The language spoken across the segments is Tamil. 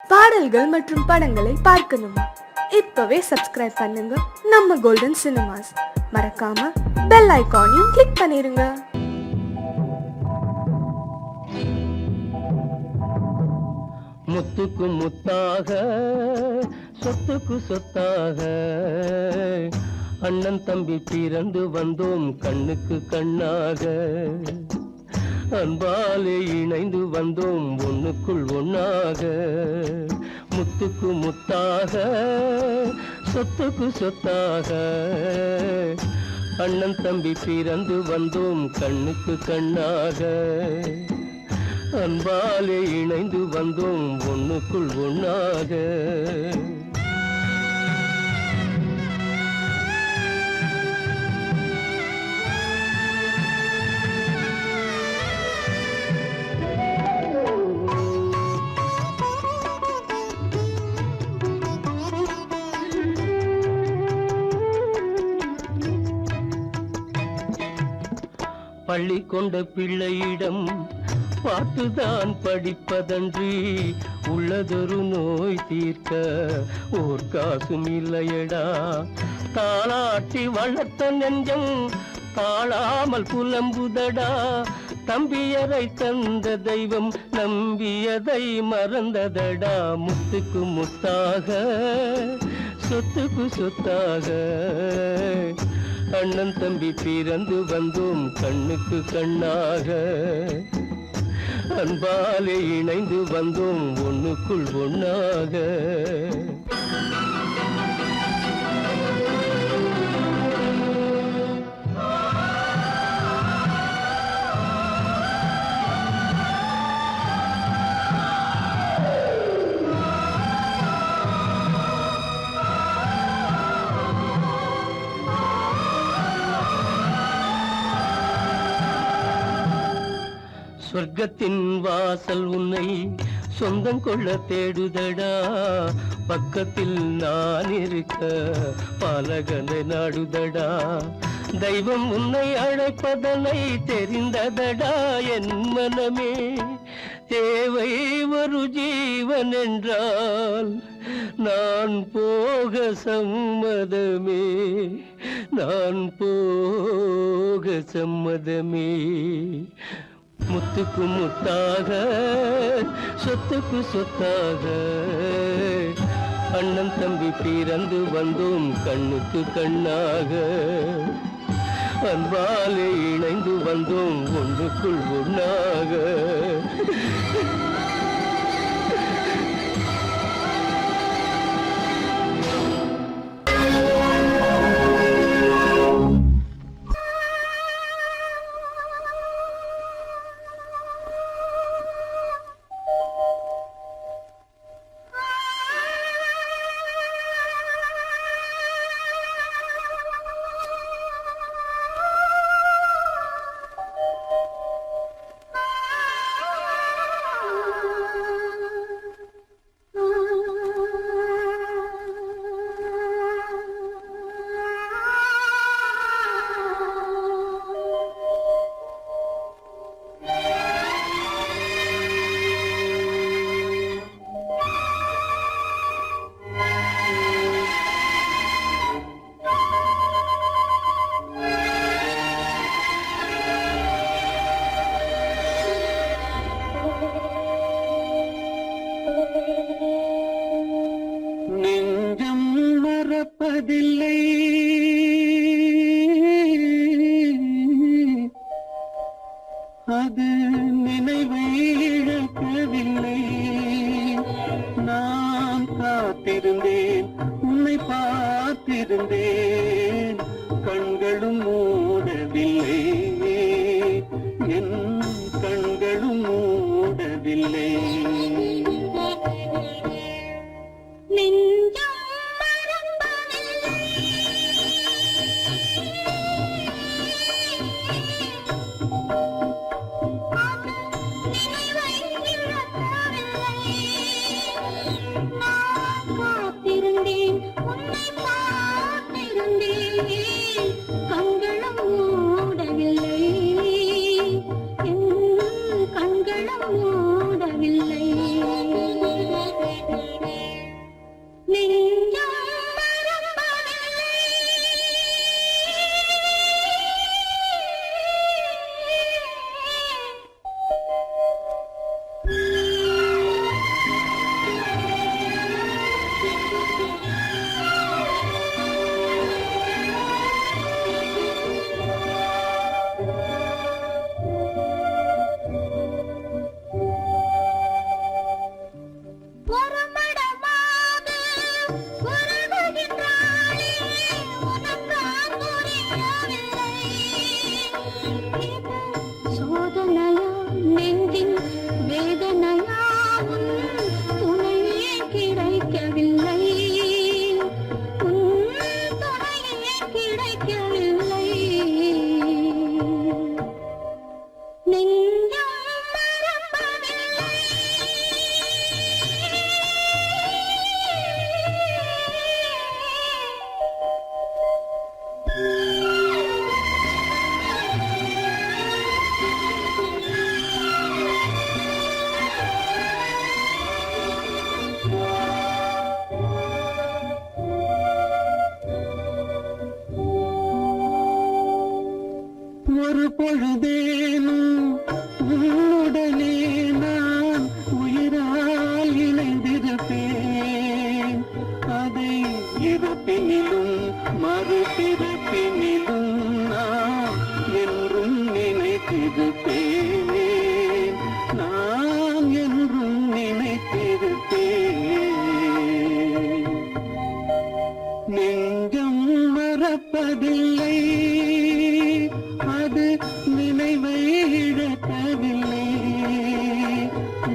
பாடல்கள் மற்றும் படங்களை பார்க்கணுமா? இப்பவே சப்ஸ்கிரைப் பண்ணுங்க நம்ம கோல்டன் சினிமாஸ். மறக்காம பெல் ஐகானையும் கிளிக் பண்ணிருங்க. முத்துக்கு முத்தாக சொத்துக்கு சொத்தாக அண்ணன் தம்பி பிறந்து வந்தோம் கண்ணுக்கு கண்ணாக. அன்பாலே இணைந்து வந்தோம் ஒண்ணுக்குள் ஒண்ணாக. முத்துக்கு முத்தாக சொத்துக்கு சொத்தாக அண்ணன் தம்பி பிறந்து வந்தோம் கண்ணுக்கு கண்ணாக. அன்பாலே இணைந்து வந்தோம் ஒண்ணுக்குள் ஒண்ணாக. பள்ளி கொண்ட பிள்ளையிடம் பாட்டுதான் படிப்பதன்றி உள்ளதொரு நோய் தீர்க்க ஓர் காசும் இல்லையடா. தாளாட்டி வளர்த்த நெஞ்சம் தாழாமல் புலம்புதடா. தம்பியரை தந்த தெய்வம் நம்பியதை மறந்ததடா. முத்துக்கு முத்தாக சொத்துக்கு சொத்தாக அண்ணன் தம்பி பிறந்து வந்தோம் கண்ணுக்கு கண்ணாக. அன்பாலே இணைந்து வந்தோம் ஒண்ணுக்குள் ஒண்ணாக. சொர்க்கத்தின் வாசல் உன்னை சொந்தம் கொள்ள தேடுதடா. பக்கத்தில் நான் இருக்க பாலகனை நாடுதடா. தெய்வம் உன்னை அழைப்பதனை தெரிந்ததடா என் மனமே. தேவை ஒரு ஜீவன் என்றால் நான் போக சம்மதமே. நான் போக சம்மதமே. முத்துக்கு முத்தாக சொத்துக்கு சொத்தாக அண்ணன் தம்பி பிறந்து வந்தோம் கண்ணுக்கு கண்ணாக. அன்பாலே இணைந்து வந்தோம் ஒன்றுக்குள் ஒண்ணாக. நெஞ்சம் மறப்பதில்லை அது நினைவை இழக்கவில்லை. நான் காத்திருந்தேன் உன்னை பார்த்திருந்தேன் கண்களும் மூடவில்லை. என் கண்களும் மூடவில்லை. கண்களும் மூடவில்லை. ஒரு மடமாக உருகுகின்றாளே, உனக்கான் புரியவில்லை. இது சோதனையா நெஞ்சின் வேதனையா, உன் துணையே கிடைக்கவில்லை, உன் துணையே கிடைக்கவில்லை. நெஞ்சம் மறப்பதில்லை. ஒரு பொழுதேனும் உன்னுடனே நான் உயிரால் இணைந்திருப்பேன். அதை இருப்பினிலும் மறுபிறப்பினிலும் நான் என்றும் நினைத்திருப்பேன். நான் என்றும் நினைத்திருப்பேன். நெஞ்சம் மறப்பதில்லை, அது நினைவை இழக்கவில்லை.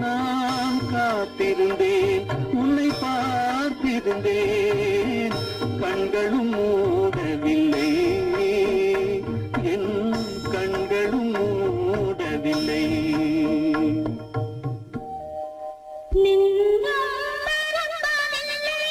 நான் காத்திருந்தேன், உன்னை பார்த்திருந்தேன், கண்களும் மூடவில்லை, என் கண்களும் மூடவில்லை. நெஞ்சம் மறப்பதில்லை.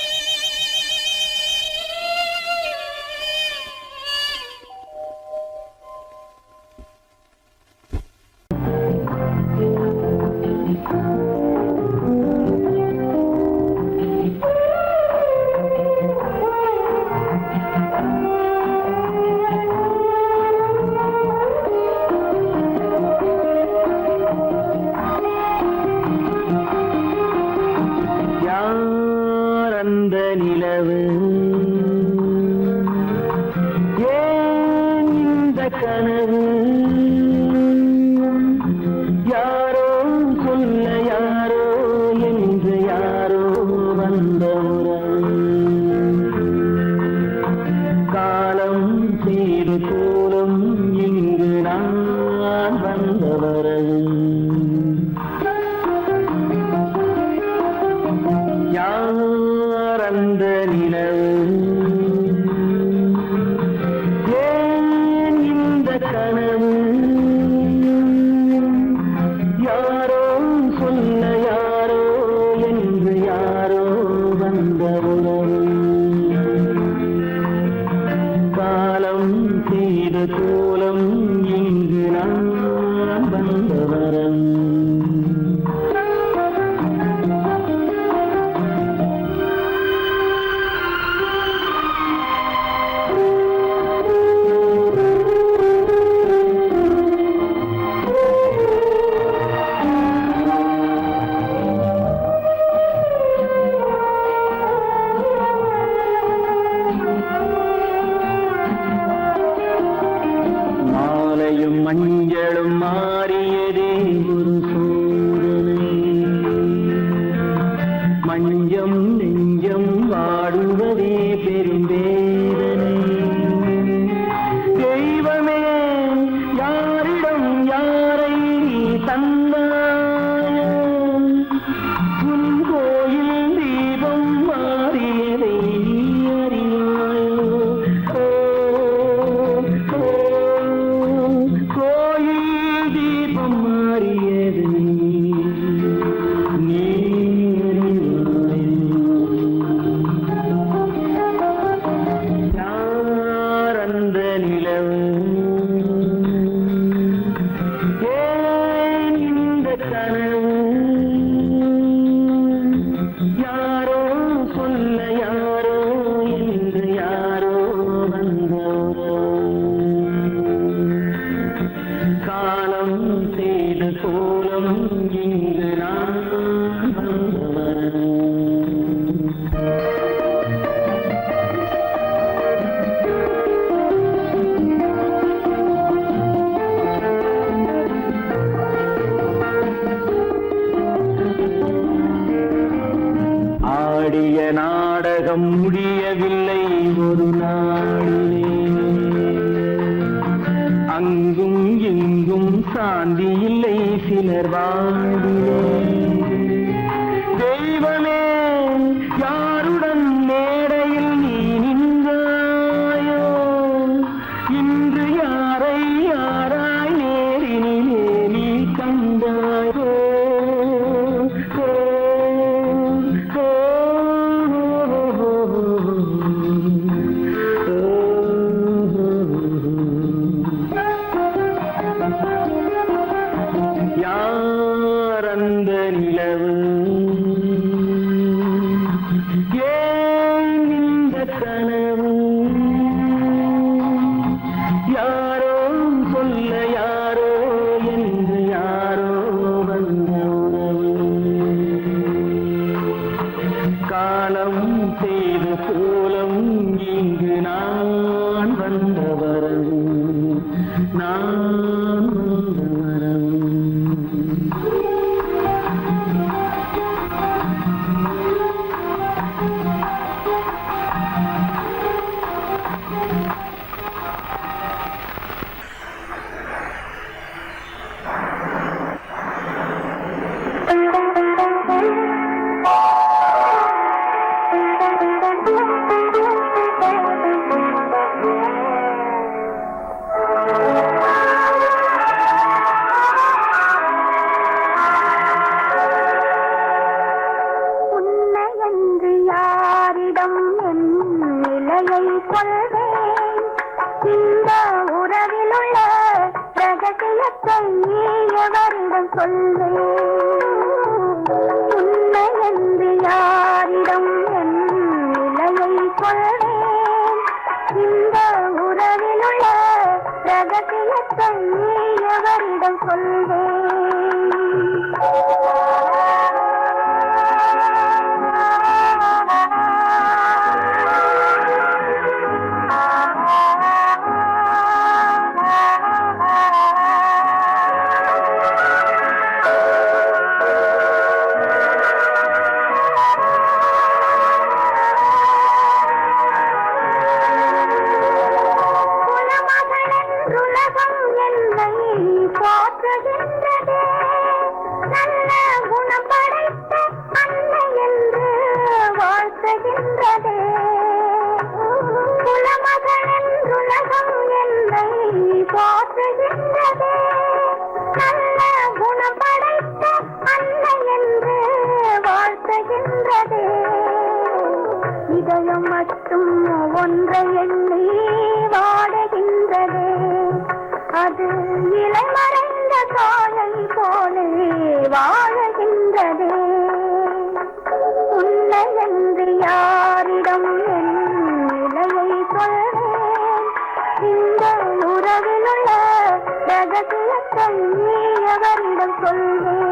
யார் அந்த நிலவு, ஏன் இந்த கனவு, யாரோ சொல்ல யாரோ என்று யாரோ வந்த உறவு. காலம் செய்து கூறும் இங்கு நான் வந்தவரது. யார் அந்த நிலவு, ஏன் இந்த கனவு, யாரோ சொல்ல யாரோ என்று யாரோ வந்த உறவு. காலம் செய்த கோலம் இங்கு நான் வந்தவரம். மாலையும் மஞ்சளும் மாறியதே ஒரு சோதனை. மஞ்சம் நெஞ்சம் வாடுவதே பெரும் வேதனை. தெய்வமே, யாரிடம் யாரை நீ தந்தாயோ, உன் கோயில் தீபம் மாறியதை நீ அறியாயோ. கோயில் தீபம் மாறியது நீ அறியாயோ. ஆடிய நாடகம் முடியவில்லை ஒரு நாளிலே. அங்கும் இங்கும் சாந்தி இல்லை சிலர் வாழ்விலே. தெய்வமே யாருடன் மேடையில் நீ நின்றாயோ, இன்று யாரை யாராய் நேரினிலே நீ கண்டாயோ. யார் அந்த நிலவு, ஏன் இந்த கனவு, யாரோ சொல்ல யாரோ என்று யாரோ வந்த உறவு. காலம் செய்த கோலம் இங்கு நான் வந்த வரவு, நான் வந்த வரவு. உன்னையன்று யாரிடம் என் நிலையை சொல்வேன்? இந்த உறவிலுள்ள ரகசியத்தை எவரிடம் சொல்வேன்? உன்னையன்று யாரிடம் என் நிலையை சொல்வேன்? இந்த உறவிலுள்ள ரகசியத்தை எவரிடம் சொல்வேன்? குலமகளென்றுலகம் என்னை போற்றுகின்றதே, நல்ல குணம் படைத்த அன்னை என்று வாழ்த்துகின்றதே. குலமகளென்றுலகம் என்னை போற்றுகின்றதே, நல்ல குணம் படைத்த அன்னை என்று வாழ்த்துகின்றதே. இதயம் மட்டும் ஒன்றை எண்ணி வாடுகின்றதே, அது இலை மறைந்த காயை போலே வாழுகின்றதே. உன்னை என்று யாரிடம் என் நிலையை சொல்வேன்? இந்த உறவிலுள்ள ரகசியத்தை எவரிடம் சொல்வேன்?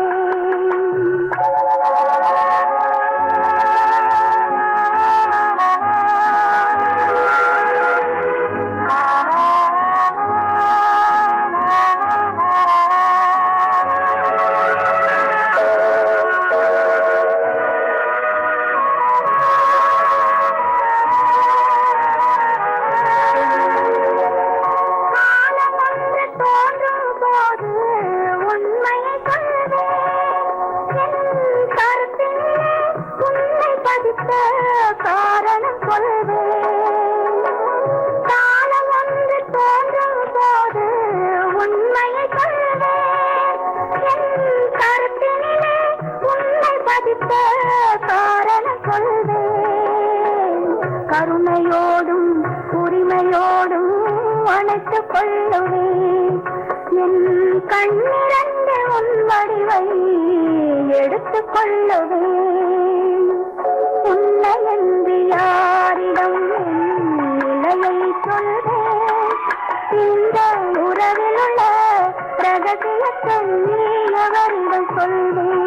காலம் ஒன்று தோன்றும் போது உண்மையை சொல்வேன். என் கருத்திலே உன்னை பதித்த காரணம் சொல்வேன். காலம் ஒன்று தோன்றும் போது உண்மையை சொல்வேன். என் கருத்தினிலே உன்னை பதித்த காரணம் சொல்வேன். கருணையோடும் உரிமையோடும் அணைத்துக் கொள்ளுவேன். என் கண்ணிரண்டு உன் வடிவை எடுத்துக் கொள்ளுவேன். உன்னை என்று யாரிடம் என் நிலையை சொல்வேன்? இந்த உறவிலுள்ள ரகசியத்தை எவரிடம் சொல்வேன்?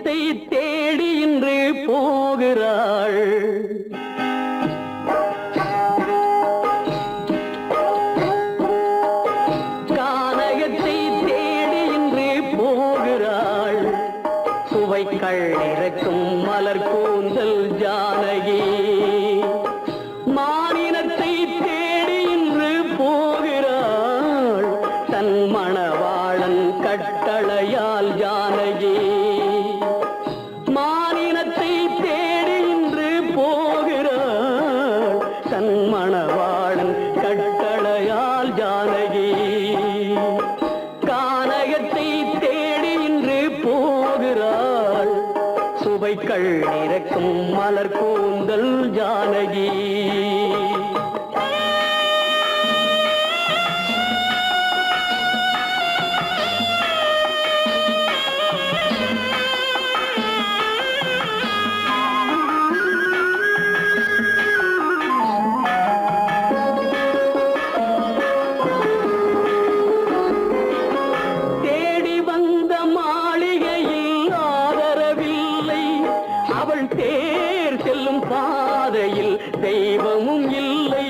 கானகத்தை தேடி இன்று போகிறாள். கானகத்தை தேடி இன்று போகிறாள். சுவைக்கள் இறக்கும் மலர் கூந்தல் ஜானகி. மானினத்தை தேடி இன்று போகிறாள். தன் மணவாளன் கட்டளையால் ஜானகி. மானினத்தை தேடி இன்று போகிறாள். தன் மணவாளன் கட்டளையால் ஜானகி. கானகத்தை தேடி இன்று போகிறாள். சுவைக்கள் இறக்கும் மலர் கூந்தல் ஜானகி. தேடி வந்த மாளிகையில் ஆதரவில்லை. அவள் தேர் செல்லும் பாதையில் தெய்வமும் இல்லை,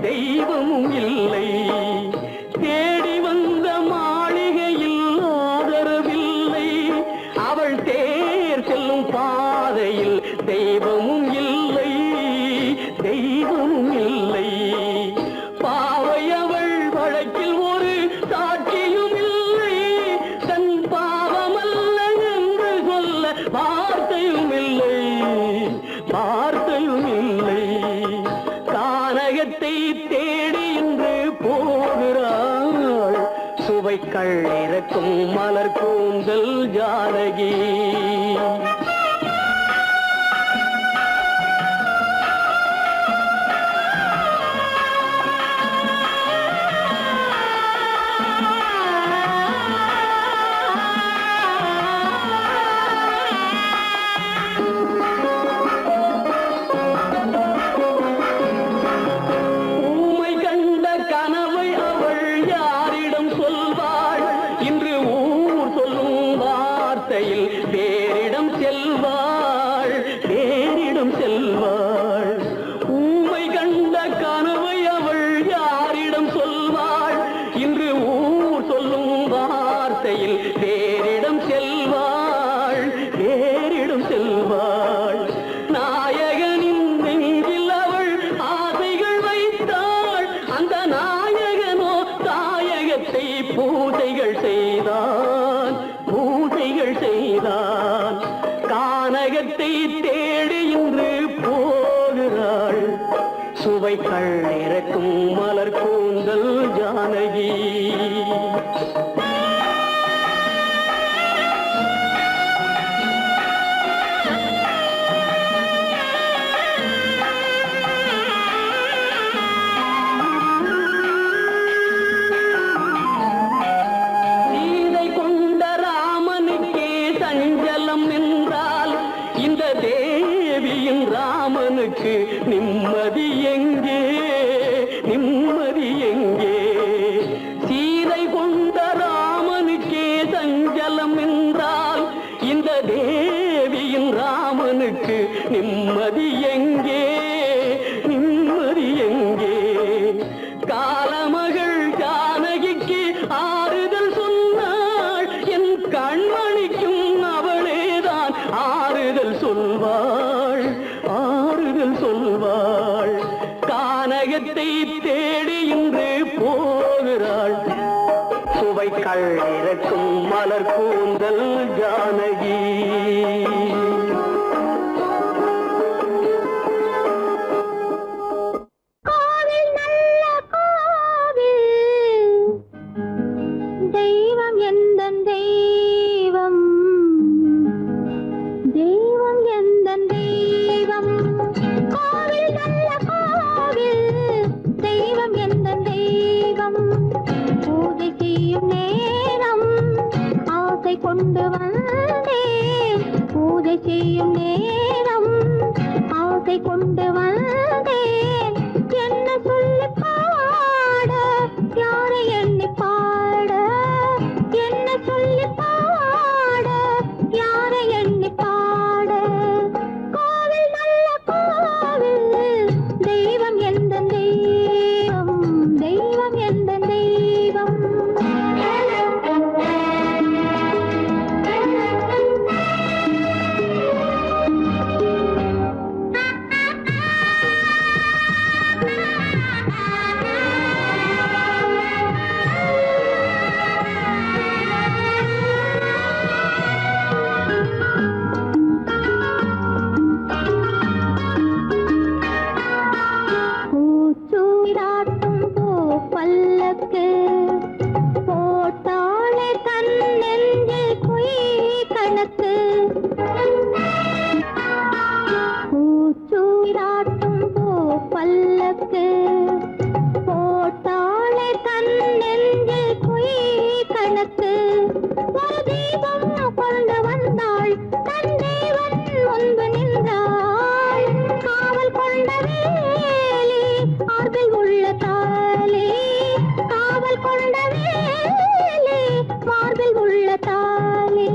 தெய்வமும் இல்லை. தேடி வந்த மாளிகையில் ஆதரவில்லை. அவள் தேர் செல்லும் பாதையில் தெய்வமும் இல்லை, தெய்வமும் இல்லை. பாவை அவள் வழக்கில் ஒரு சாட்சியும் இல்லை. தன் பாவமல்ல என்று சொல்ல வார்த்தையும் இல்லை, வார்த்தையும் இல்லை. கானகத்தை தேடி இன்று போகிறாள். சுவைக்கள் இறக்கும் மலர் கூந்தல் ஜானகி. ஊமை கண்ட கனவை அவள் யாரிடம் சொல்வாள்? இன்று ஊர் சொல்லும் வார்த்தையில் வேறிடம் செல்வாள், வேறிடம் செல்வாள். ஊமை கண்ட கனவை அவள் யாரிடம் சொல்வாள்? இன்று ஊர் சொல்லும் வார்த்தையில் வேறிடம் செல்வாள், வேறிடம் செல்வாள். நாயகனின் நெஞ்சில் அவள் ஆசைகள் வைத்தாள். அந்த நாயகனோ தாயகத்தை பூஜைகள் செய்தான், பூஜைகள் செய்தான். கானகத்தை தேடி இன்று போகிறாள். சுவைக்கள் இறக்கும் மலர் கூந்தல் ஜானகி. சீதை கொண்ட ராமனுக்கே சஞ்சலம் என்றால் இந்த தேவியின் ராமனுக்கு நிம்மதி எங்கே, நிம்மதி எங்கே? சீதை கொண்ட ராமனுக்கே சஞ்சலம் என்றால் இந்த தேவியின் ராமனுக்கு நிம்மதி எங்கே, நிம்மதி எங்கே? காலமகள் ஜானகிக்கு ஆறுதல் சொன்னாள். என் கண்மணிக்கும் அவளேதான் ஆறுதல் சொல்வாள், ஆறுதல் சொல்வாள். கானகத்தை தேடி இன்று போகிறாள். சுவைக்கள் இறக்கும் மலர் கூந்தல் ஜானகி. கோவில் நல்ல கோவில், தெய்வம் எந்தன் தெய்வம், தெய்வம் எந்தன் தெய்வம். கோவில் நல்ல கோவில், தெய்வம் எந்தன் தெய்வம். பூஜை செய்யும் நேரம் ஆசை கொண்டு வந்தேன். பூஜை செய்யும் நேரம் ஆசை கொண்டு வந்தேன். என்ன சொல்லி பாட, யாரை எண்ணி பாட? என்ன சொல்லி பாட, யாரை கணக்கு பூச்சூராட்டும் பூ பல்லக்கு போட்டாளே தன் நெஞ்சில் பொய் கணக்கு ஒரு தீபம் கொண்டு வந்தாள் தன் தேவன் முன்பு நின்றாள் காவல் கொண்ட வேலி மார்பில் உள்ள தாலி காவல் கொண்ட வேலி மார்பில் உள்ள தாலி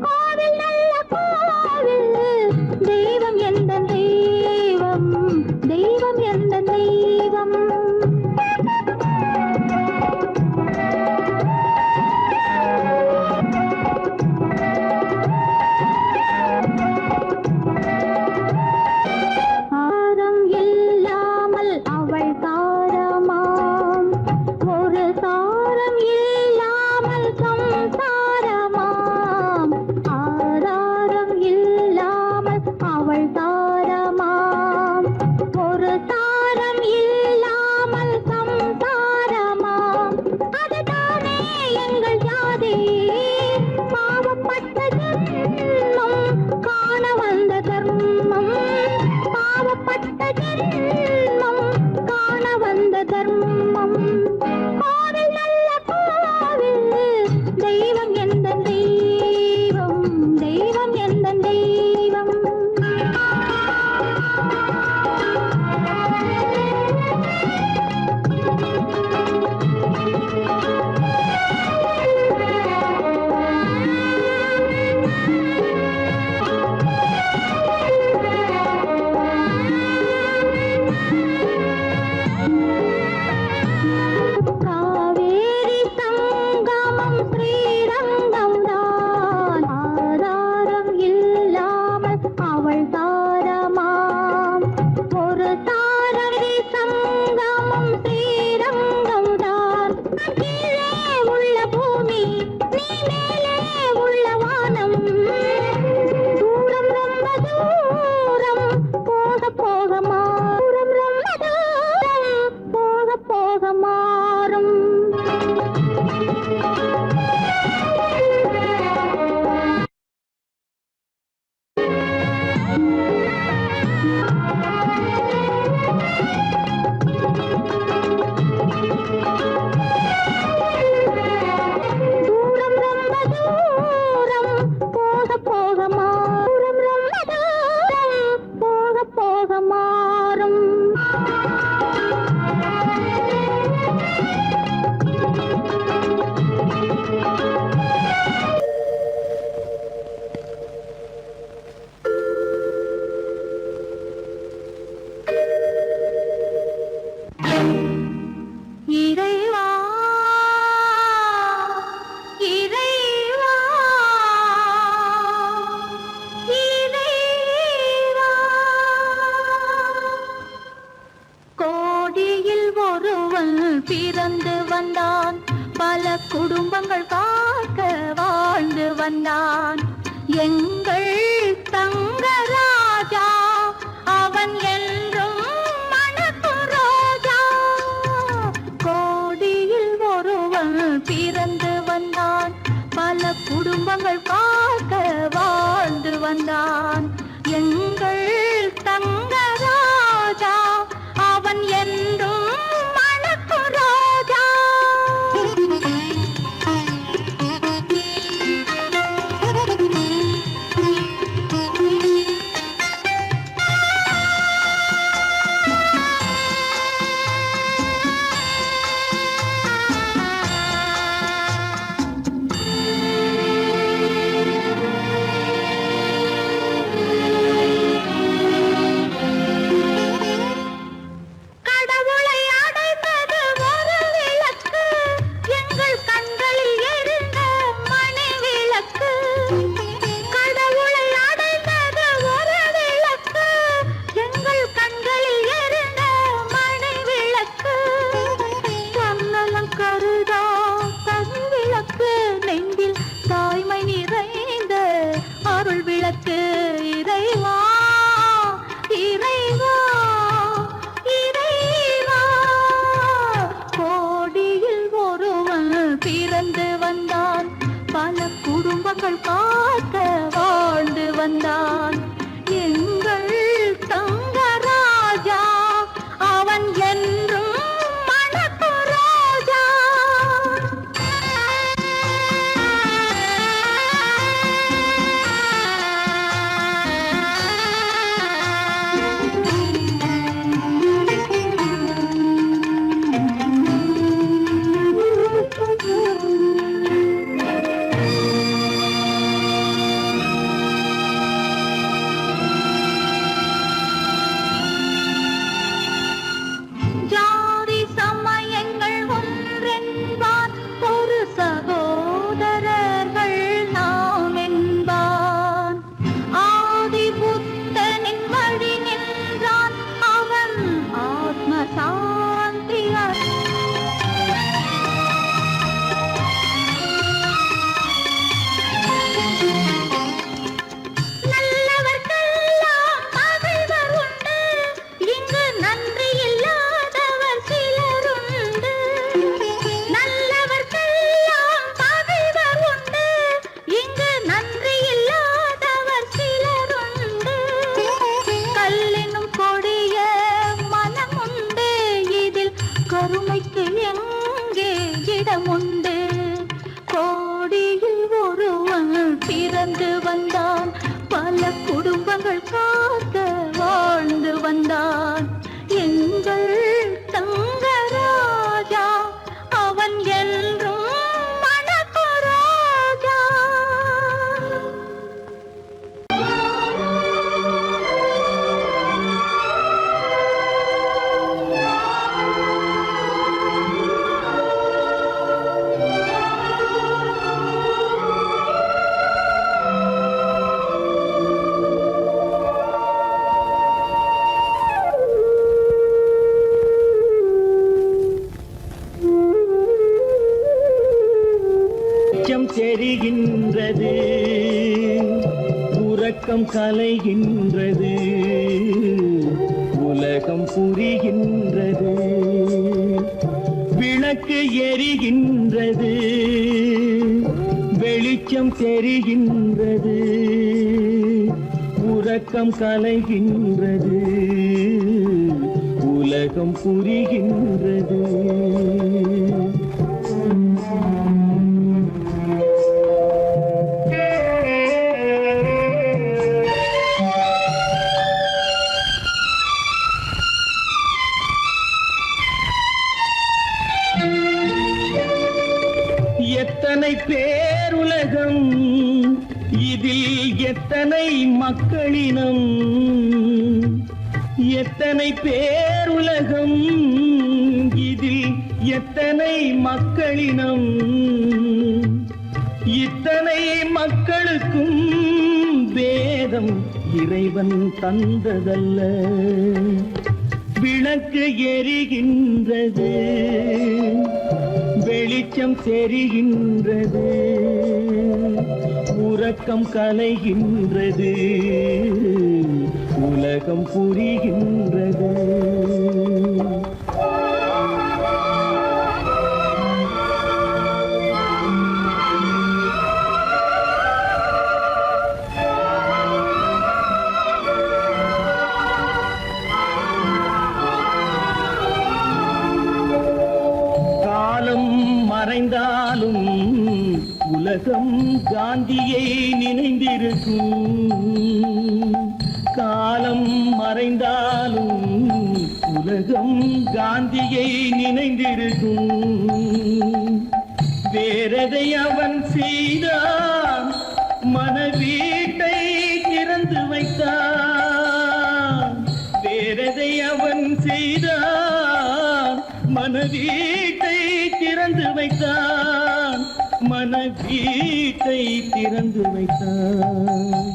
கோவில் நல்ல கோவில் தெய்வம் எந்த தெய்வம் தெய்வம் எந்த தெய்வம் ஆரம் இல்லாமல் அவள் தாரமாம் ஒரு சாரம் இல்லாமல் சம்சாரமாம் ஆதாரம் இல்லாமல் அவள் தாரமாம் ஒரு சாரம் இல்லாமல் சம்சாரமாம் அதுதானே எங்கள் ஜாதி பாவப்பட்ட ஜென்மம் காண வந்த தர்மம் பாவப்பட்ட ஜென்மம் காண வந்த தர்மம் கோவில் நல்ல கோவில் தெய்வம் எந்த தெய்வம் தெய்வம் எந்த தெய்வம் காவேரி சங்கமம் ஸ்ரீரங்கம் தான் ஆதாரம் இல்லாமல் அவள் தாரமாம் ஒரு தாரவி சங்கமம் ஸ்ரீரங்கம் தான் கீழே உள்ள பூமி நீ மேலே உள்ள வானம் தூரம் ரொம்ப தூரம் போக போக மாறும் ரொம்ப தூரம் போக போக மாறும் தூரம் ரொம்ப தூரம் போக போக மாறும் ரொம்ப தூரம் போக போக மாறும் இறைவா இறைவா இறைவா கோடியில் ஒருவன் பிறந்து வந்தான் பல குடும்பங்கள் காக்க வாழ்ந்து வந்தான் எங்கள் தங்கராஜா அவன் என்றும் மணக்கும் ரோஜா கோடியில் ஒருவன் பிறந்து வந்தான் பல குடும்பங்கள் காக்க வாழ்ந்து வந்தான் எங்கள் தங்கராஜா அவன் என்றும் மணக்கும் ரோஜா காக்க வாழ்ந்து வந்தான் எங்கள் தங்கராஜா அவன் என்றும் மணக்கு ரோஜா ஜாதி சமயங்கள் ஒன்றென்பான் ஒரு சகோதரர்கள் நாம் என்பான் ஆதி புத்தனின் வழி நின்றான் அவன் ஆத்ம சாந்தி நல்லவர்க்கெல்லாம் பகைவர் உண்டு இங்கு நன்றி இல்லாதவர் சிலருண்டு நல்லவர்க்கெல்லாம் பகைவர் உண்டு இங்கு நன்றி இல்லாதவர் சிலருண்டு கல்லினும் கொடிய மனமுண்டு இதில் கருணைக்கு எங்கே இடமுண்டு கோடியில் ஒருவன் பிறந்து வந்தான் பல குடும்பங்கள் காக்க வாழ்ந்து வந்தான் எங்கள் தங்கராஜா அவன் என்றும் மணக்கு ரோஜா வெளிச்சம் தெரிகின்றது உறக்கம் கலைகின்றது உலகம் புரிகின்றது விளக்கு எரிகின்றது வெளிச்சம் தெரிகின்றது உறக்கம் கலைகின்றது உலகம் புரிகின்றது எத்தனை பேருலகம் இதில் எத்தனை மக்களினம் எத்தனை பேருலகம் இதில் எத்தனை மக்களினம் இத்தனை மக்களுக்கும் வேதம் இறைவன் தந்ததல்ல விளக்கு எரிகின்றது வெளிச்சம் தெரிகின்றது உறக்கம் கலைகின்றது உலகம் புரிகின்றது மறைந்தாலும் உலகம் காந்தியை நினைந்திருக்கும் காலம் மறைந்தாலும் உலகம் காந்தியை நினைந்திருக்கும் வேறதை அவன் செய்தான் மனவீட்டை திறந்து வைத்தான் வேறதை அவன் செய்தான் மனவீட்டை திறந்து வைத்தான் மனவீட்டை திறந்து வைத்தான்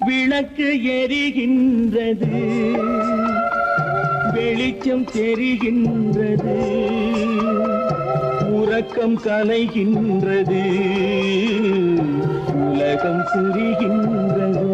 விளக்கு எரிகின்றது வெளிச்சம் தெரிகின்றது உறக்கம் கலைகின்றது உலகம் புரிகின்றது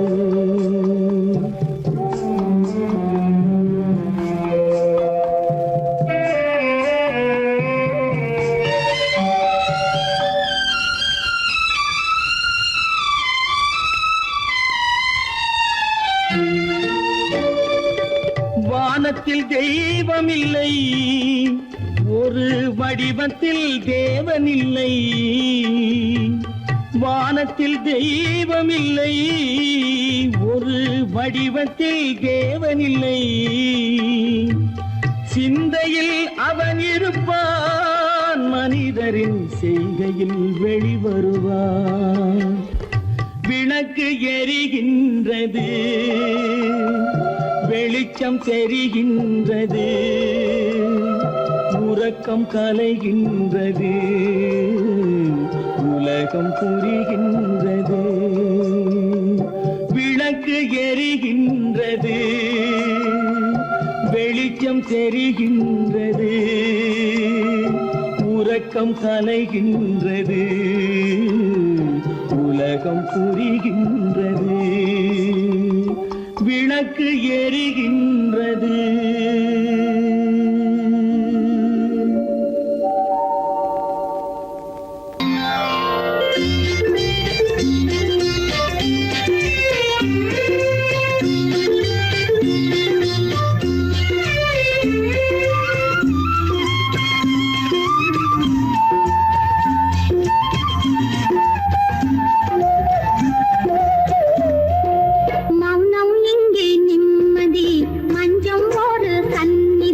வானத்தில் தெய்வம் இல்லை, ஒரு வடிவத்தில் தேவன் இல்லை. வானத்தில் தெய்வம் இல்லை, ஒரு வடிவத்தில் தேவன் இல்லை. சிந்தையில் அவன் இருப்பான், மனிதரின் செய்கையில் வெளிவருவான். விளக்கு எரிகின்றது, வெளிச்சம் தெரிகின்றது, உறக்கம் கலைகின்றது, உலகம் புரிகின்றது. விளக்கு எரிகின்றது, வெளிச்சம் தெரிகின்றது, உறக்கம் கலைகின்றது, உலகம் புரிகின்றது. விளக்கு எரிகின்றது. மௌனம் இங்கே நிம்மதி, மஞ்சம் ஒரு சந்நிதி.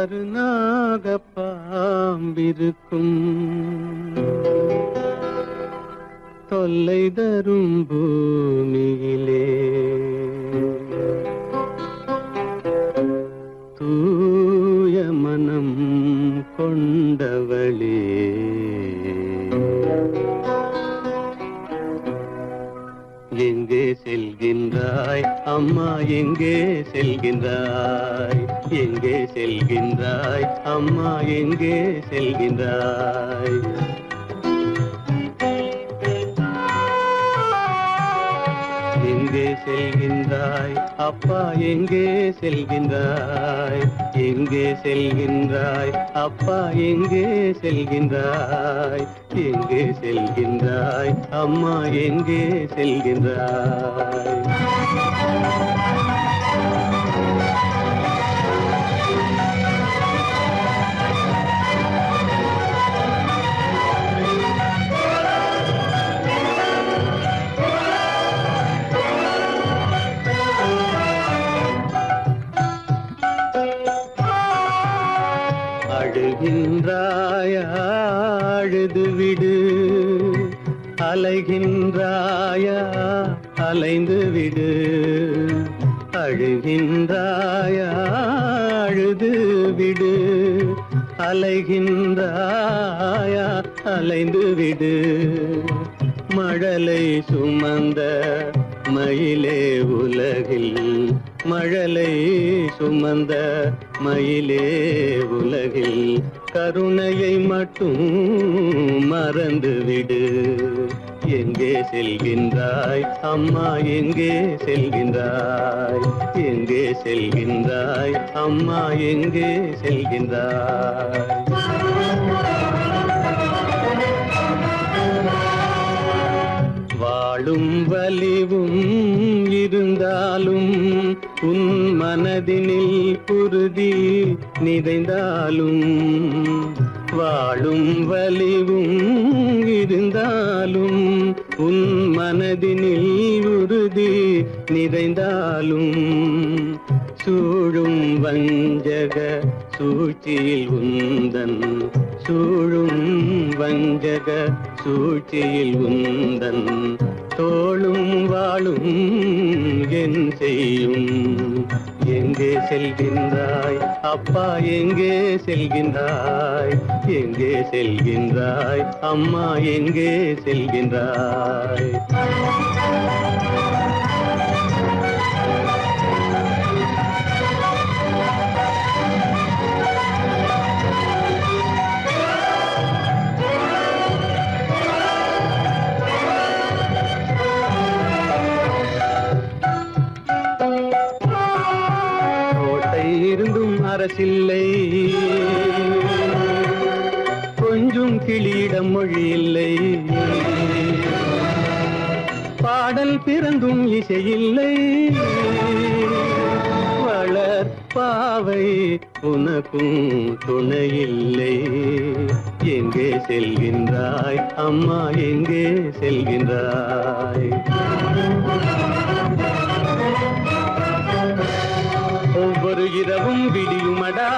கருநாக பாம்பிருக்கும் தொல்லை தரும் பூமியிலே தூய மனம் கொண்டவளே எங்கே செல்கின்றாய் அம்மா எங்கே செல்கின்றாய் எங்கே செல்கின்றாய் அம்மா எங்கே செல்கின்றாய் எங்கே செல்கின்றாய் அப்பா எங்கே செல்கின்றாய் எங்கே செல்கின்றாய் அப்பா எங்கே செல்கின்றாய் எங்கே செல்கின்றாய் அம்மா எங்கே செல்கின்றாய் அழுகின்றாயா அழுது விடு அலைகின்றாயா அலைந்து விடு அழுகின்றாயா அழுது விடு அலைகின்றாயா அலைந்து விடு மழலை சுமந்த மயிலே உலகில் மழலை சுமந்த மயிலே உலகில் கருணையை மட்டும் மறந்துவிடு எங்கே செல்கின்றாய் அம்மா எங்கே செல்கின்றாய் எங்கே செல்கின்றாய் அம்மா எங்கே செல்கின்றாய் வாழும் வலிவும் இருந்தாலும் உன் மனதினில் குருதி நிறைந்தாலும் வாழும் வலிவும் இருந்தாலும் உன் மனதினில் உறுதி நிறைந்தாலும் சூழும் வஞ்சக சூழ்ச்சியில் உந்தன் சூழும் வஞ்சக சூழ்ச்சியில் உந்தன் தோளும் வாழும் என் செய்யும் எங்கே செல்கின்றாய் அப்பா எங்கே செல்கின்றாய் எங்கே செல்கின்றாய் அம்மா எங்கே செல்கின்றாய் இருந்தும் அரசில்லை கொஞ்சம் கிளியிடம் மொழி இல்லை பாடல் பிறந்தும் இசையில்லை வளர் பாவை உனக்கும் துணையில்லை எங்கே செல்கின்றாய் அம்மா எங்கே செல்கின்றாய் ஒவ்வொரு இரவும் விடியுமடா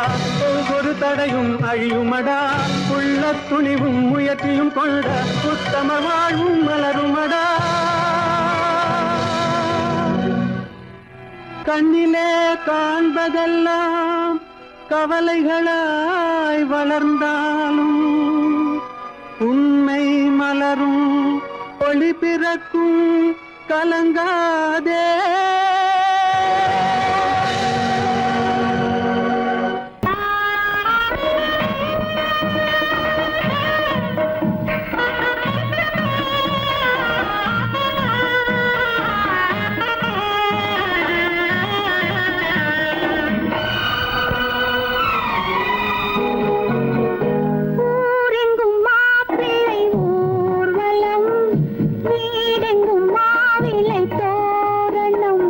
ஒவ்வொரு தடையும் அழியுமடா உள்ள துணிவும் முயற்சியும் கொண்ட உத்தம வாழ்வும் மலருமடா கண்ணிலே காண்பதெல்லாம் கவலைகளாய் வளர்ந்தாலும் உண்மை மலரும் ஒளி பிறக்கும் கலங்காதே வீடெங்கும் மாவிலை தோரணம்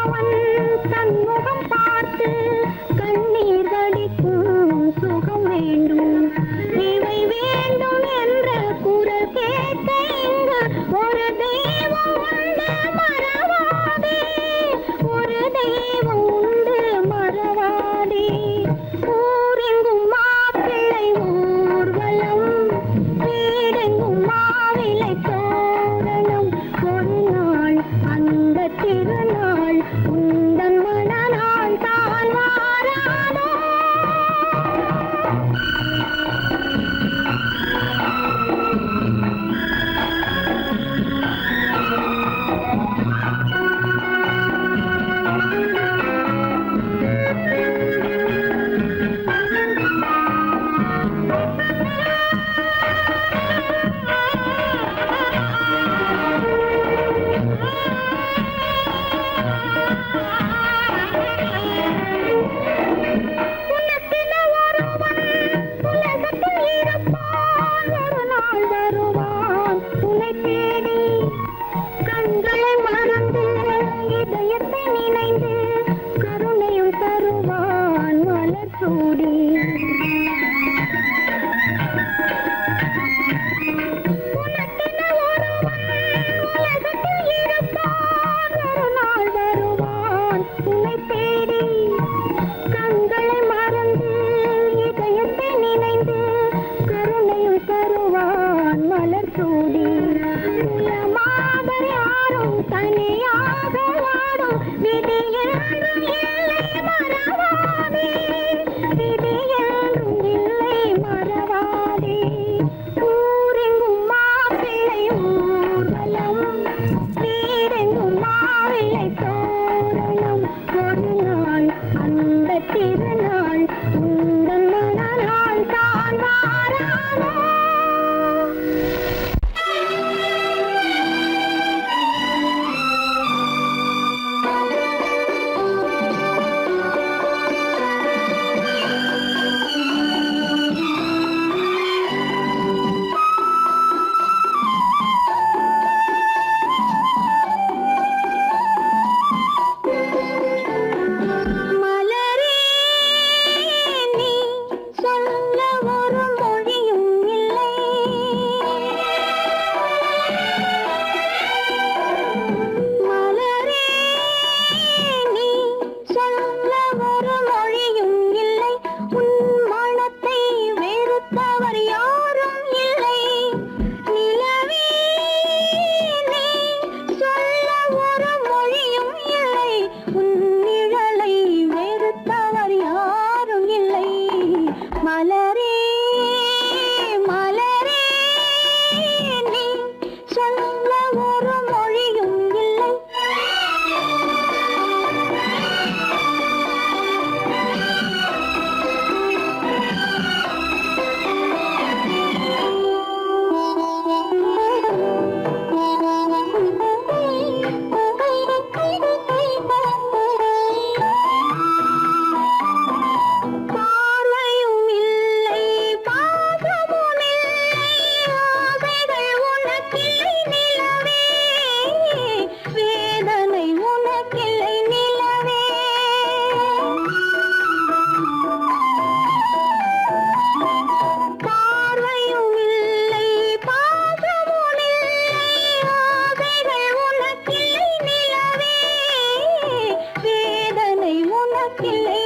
அவன் தன்முகம் பார்த்து கண்ணீர் வடிக்கும் சுகம் வேண்டும். இவை வேண்டும் என்ற குரல் கேட்க இங்கு ஒரு தெய்வம் உண்டு மறவாதே, ஒரு தெய்வம் உண்டு மறவாதே. ஊரெங்கும் மாப்பிள்ளை ஊர்வலம், வீடெங்கும் மாவிலை தோரணம். ஒரு நாள் அந்த திருநாள் உந்தன் மணநாள் தான் வாராதோ. உனக்கென ஒருவன் உலகத்தில் இருப்பான், ஒரு நாள் வருவான் உன்னை தேடி. கண்களை மறந்து இதயத்தை நினைந்து கருணையும் தருவான் மலர் சூடி. உனக்கென ஒருவன் உலகத்தில் இருப்பான், ஒரு நாள் வருவான் உன்னை தேடி. கண்களை மறந்து இதயத்தை நினைந்து கருணையும் தருவான் மலர் சூடி. உலமாக யாரும் தனியாக வாடும் விதி என்றும் இல்லை மறவாதே, விதி என்றும் இல்லை மறவாதே. ஊரெங்கும் மாப்பிள்ளை ஊர்வலம், வீடெங்கும் மாவிலை தோரணம். ஒரு நாள் அந்த திருநாள் உந்தன் மணநாள் தான் வாராதோ. மலரே நீ சொல்ல ஒரு மொழியும் இல்லை. மலரே நீ சொல்ல ஒரு மொழியும் இல்லை. உன் மனத்தை வெறுத்தவர் யாரும் இல்லை. நிலவே நீ சொல்ல ஒரு மொழியும் இல்லை. உன் நிழலை வெறுத்தவர் யாரும் இல்லை. மலரே மலரே நீ சொல்ல ஒரு மொழியும் இல்லை. பார்வையும் இல்லை, பாசமும் இல்லை, ஆசைகள் உனக்கில்லை நிலவே, வேதனை உனக்கில்லை நிலவே. பார்வையும் இல்லை, பாசமும் இல்லை, ஆசைகள் உனக்கில்லை நிலவே, வேதனை உனக்கில்லை